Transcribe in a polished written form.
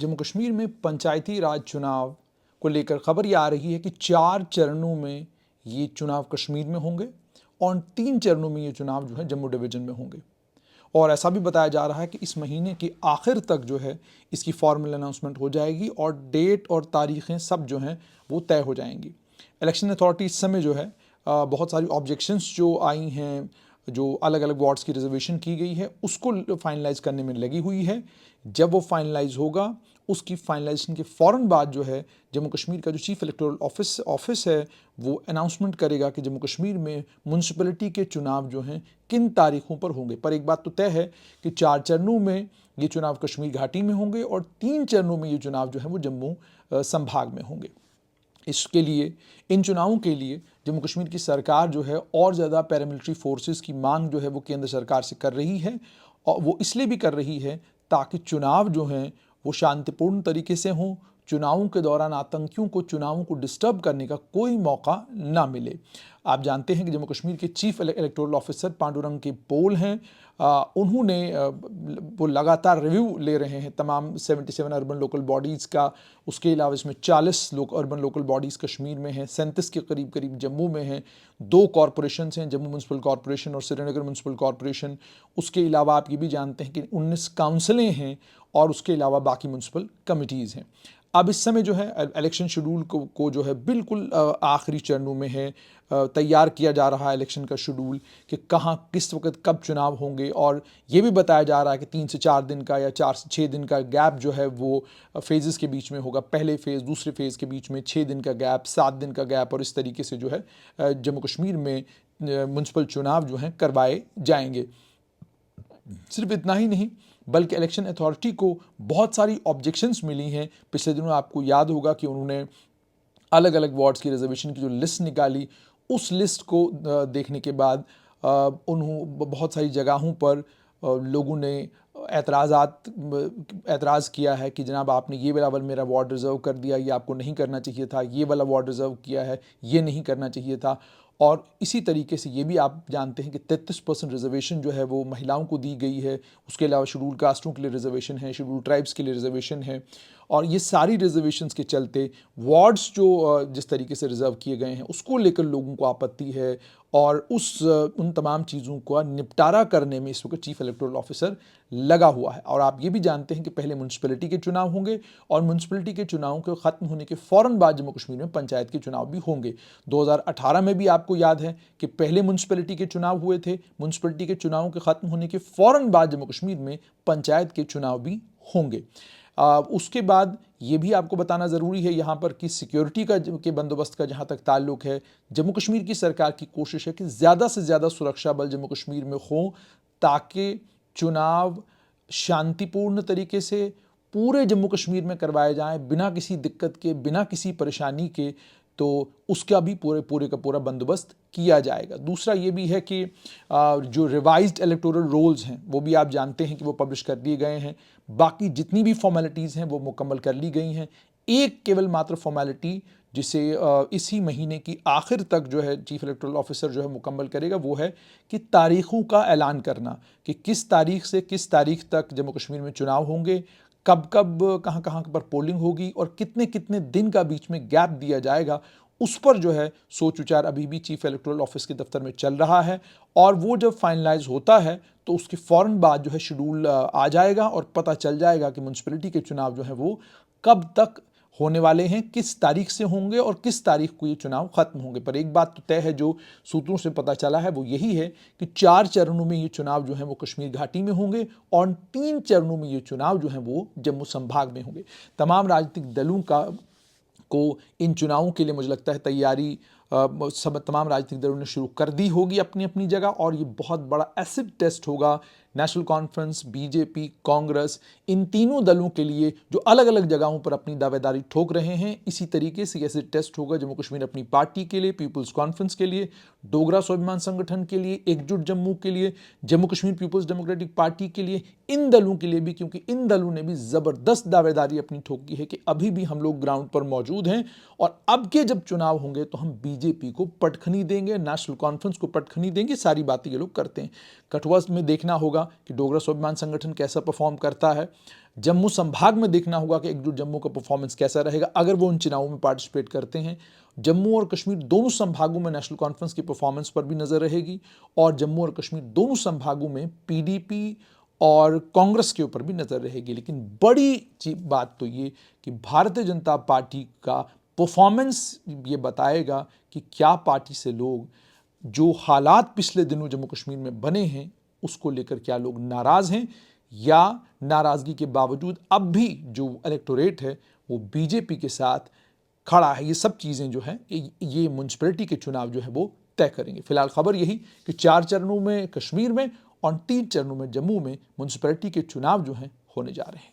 जम्मू कश्मीर में पंचायती राज चुनाव को लेकर खबर ये आ रही है कि 4 चरणों में ये चुनाव कश्मीर में होंगे और 3 चरणों में ये चुनाव जो है जम्मू डिवीज़न में होंगे। और ऐसा भी बताया जा रहा है कि इस महीने के आखिर तक जो है इसकी फॉर्मल अनाउंसमेंट हो जाएगी और डेट और तारीखें सब जो हैं वो तय हो जाएंगी। इलेक्शन अथॉरिटी इस समय जो है बहुत सारी ऑब्जेक्शंस जो आई हैं, जो अलग अलग वार्ड्स की रिजर्वेशन की गई है, उसको फाइनलाइज करने में लगी हुई है। जब वो फाइनलाइज होगा, उसकी फाइनलाइजेशन के फ़ौरन बाद जो है जम्मू कश्मीर का जो चीफ इलेक्टोरल ऑफिस है वो अनाउंसमेंट करेगा कि जम्मू कश्मीर में म्यूनसिपलिटी के चुनाव जो हैं किन तारीखों पर होंगे। पर एक बात तो तय है कि 4 चरणों में ये चुनाव कश्मीर घाटी में होंगे और 3 चरणों में ये चुनाव जो है वो जम्मू संभाग में होंगे। इसके लिए, इन चुनावों के लिए जम्मू कश्मीर की सरकार जो है और ज़्यादा पैरामिलिट्री फोर्सेस की मांग जो है वो केंद्र सरकार से कर रही है। और वो इसलिए भी कर रही है ताकि चुनाव जो हैं वो शांतिपूर्ण तरीके से हों, चुनावों के दौरान आतंकियों को चुनावों को डिस्टर्ब करने का कोई मौका ना मिले। आप जानते हैं कि जम्मू कश्मीर के चीफ इलेक्टोरल ऑफिसर पांडुरंग के पोल हैं, उन्होंने वो लगातार रिव्यू ले रहे हैं तमाम 77 अर्बन लोकल बॉडीज़ का। उसके अलावा इसमें 40 अर्बन लोकल बॉडीज़ कश्मीर में हैं, 37 के करीब जम्मू में हैं, 2 कॉरपोरेशंस हैं, जम्मू म्यूनसिपल कॉरपोरेशन और श्रीनगर म्यूनसिपल कॉरपोरेशन। उसके अलावा आप ये भी जानते हैं कि 19 काउंसिलें हैं और उसके अलावा बाकी म्यूनसिपल कमिटीज़ हैं। अब इस समय जो है इलेक्शन शेड्यूल को जो है बिल्कुल आखिरी चरणों में है, तैयार किया जा रहा है इलेक्शन का शेड्यूल कि कहाँ किस वक्त कब चुनाव होंगे। और ये भी बताया जा रहा है कि 3 से 4 दिन का या 4 से 6 दिन का गैप जो है वो फेजेस के बीच में होगा। पहले फेज़ दूसरे फेज़ के बीच में 6 दिन का गैप, 7 दिन का गैप, और इस तरीके से जो है जम्मू कश्मीर में म्यूनसिपल चुनाव जो हैं करवाए जाएंगे। सिर्फ इतना ही नहीं बल्कि इलेक्शन अथॉरिटी को बहुत सारी ऑब्जेक्शंस मिली हैं। पिछले दिनों आपको याद होगा कि उन्होंने अलग अलग वार्ड्स की रिजर्वेशन की जो लिस्ट निकाली, उस लिस्ट को देखने के बाद बहुत सारी जगहों पर लोगों ने एतराज़ किया है कि जनाब आपने ये वाला मेरा वार्ड रिज़र्व कर दिया, ये आपको नहीं करना चाहिए था, ये वाला वार्ड रिज़र्व किया है, ये नहीं करना चाहिए था। और इसी तरीके से ये भी आप जानते हैं कि 33% रिजर्वेशन जो है वो महिलाओं को दी गई है। उसके अलावा शेड्यूल कास्टों के लिए रिजर्वेशन है, शेड्यूल ट्राइब्स के लिए रिजर्वेशन है। और ये सारी रिजर्वेशंस के चलते वार्ड्स जो जिस तरीके से रिज़र्व किए गए हैं उसको लेकर लोगों को आपत्ति है। और उन तमाम चीज़ों का निपटारा करने में इस वक्त चीफ इलेक्टोरल ऑफिसर लगा हुआ है। और आप ये भी जानते हैं कि पहले म्यूनसिपलिटी के चुनाव होंगे और म्यूनसिपलिटी के चुनावों के ख़त्म होने के फ़ौरन बाद जम्मू कश्मीर में पंचायत के चुनाव भी होंगे। 2018 में भी आपको याद है कि पहले म्यूनसिपलिटी के चुनाव हुए थे, म्यूनसिपलिटी के चुनावों के ख़त्म होने के फ़ौरन बाद जम्मू कश्मीर में पंचायत के चुनाव भी होंगे। उसके बाद ये भी आपको बताना ज़रूरी है यहाँ पर कि सिक्योरिटी के बंदोबस्त का जहाँ तक ताल्लुक़ है, जम्मू कश्मीर की सरकार की कोशिश है कि ज़्यादा से ज़्यादा सुरक्षा बल जम्मू कश्मीर में हों ताकि चुनाव शांतिपूर्ण तरीके से पूरे जम्मू कश्मीर में करवाए जाएं बिना किसी दिक्कत के, बिना किसी परेशानी के। तो उसका भी पूरे का पूरा बंदोबस्त किया जाएगा। दूसरा ये भी है कि जो रिवाइज्ड इलेक्टोरल रोल्स हैं वो भी आप जानते हैं कि वो पब्लिश कर दिए गए हैं। बाकी जितनी भी फॉर्मेलिटीज़ हैं वो मुकम्मल कर ली गई हैं। एक केवल मात्र फॉर्मेलिटी जिसे इसी महीने की आखिर तक जो है चीफ इलेक्टोरल ऑफिसर जो है मुकम्मल करेगा, वो है कि तारीख़ों का ऐलान करना कि किस तारीख से किस तारीख तक जम्मू कश्मीर में चुनाव होंगे, कब कहाँ पर पोलिंग होगी और कितने कितने दिन का बीच में गैप दिया जाएगा। उस पर जो है सोच विचार अभी भी चीफ इलेक्टोरल ऑफिस के दफ्तर में चल रहा है। और वो जब फाइनलाइज होता है तो उसके फ़ौरन बाद जो है शेड्यूल आ जाएगा और पता चल जाएगा कि म्यूनसिपलिटी के चुनाव जो है वो कब तक होने वाले हैं, किस तारीख से होंगे और किस तारीख को ये चुनाव ख़त्म होंगे। पर एक बात तो तय है, जो सूत्रों से पता चला है वो यही है कि 4 चरणों में ये चुनाव जो है वो कश्मीर घाटी में होंगे और 3 चरणों में ये चुनाव जो है वो जम्मू संभाग में होंगे। तमाम राजनीतिक दलों को इन चुनावों के लिए मुझे लगता है तैयारी तमाम राजनीतिक दलों ने शुरू कर दी होगी अपनी अपनी जगह। और ये बहुत बड़ा एसिड टेस्ट होगा नेशनल कॉन्फ्रेंस, बीजेपी, कांग्रेस, इन तीनों दलों के लिए जो अलग अलग जगहों पर अपनी दावेदारी ठोक रहे हैं। इसी तरीके से एसिड टेस्ट होगा जम्मू कश्मीर अपनी पार्टी के लिए, पीपल्स कॉन्फ्रेंस के लिए, डोगरा स्वाभिमान संगठन के लिए, एकजुट जम्मू के लिए, Jammu Kashmir People's Democratic Party के लिए, इन दलों के लिए भी, क्योंकि इन दलों ने भी ज़बरदस्त दावेदारी अपनी ठोकी है कि अभी भी हम लोग ग्राउंड पर मौजूद हैं और अब के जब चुनाव होंगे तो हम बीजेपी को पटखनी देंगे, नेशनल कॉन्फ्रेंस को पटखनी देंगे। सारी बातें ये लोग करते हैं। कठुआ में देखना होगा होगा कि डोगरा स्वाभिमान संगठन कैसा परफॉर्म करता है। जम्मू संभाग में देखना होगा कि एकजुट जम्मू का परफॉर्मेंस कैसा रहेगा अगर वो उन चुनावों में पार्टिसिपेट करते हैं। जम्मू और कश्मीर दोनों संभागों में नेशनल कॉन्फ्रेंस की परफॉर्मेंस पर भी नजर रहेगी और जम्मू और कश्मीर दोनों संभागों में पीडीपी और कांग्रेस के ऊपर भी नजर रहेगी। लेकिन बड़ी बात तो ये कि भारतीय जनता पार्टी का परफॉर्मेंस ये बताएगा कि क्या पार्टी से लोग जो हालात पिछले दिनों जम्मू कश्मीर में बने हैं उसको लेकर क्या लोग नाराज हैं या नाराजगी के बावजूद अब भी जो इलेक्टोरेट है वो बीजेपी के साथ खड़ा है। ये सब चीज़ें जो हैं ये म्युनिसिपैलिटी के चुनाव जो है वो तय करेंगे। फिलहाल खबर यही कि 4 चरणों में कश्मीर में और 3 चरणों में जम्मू में म्युनिसिपैलिटी के चुनाव जो हैं होने जा रहे हैं।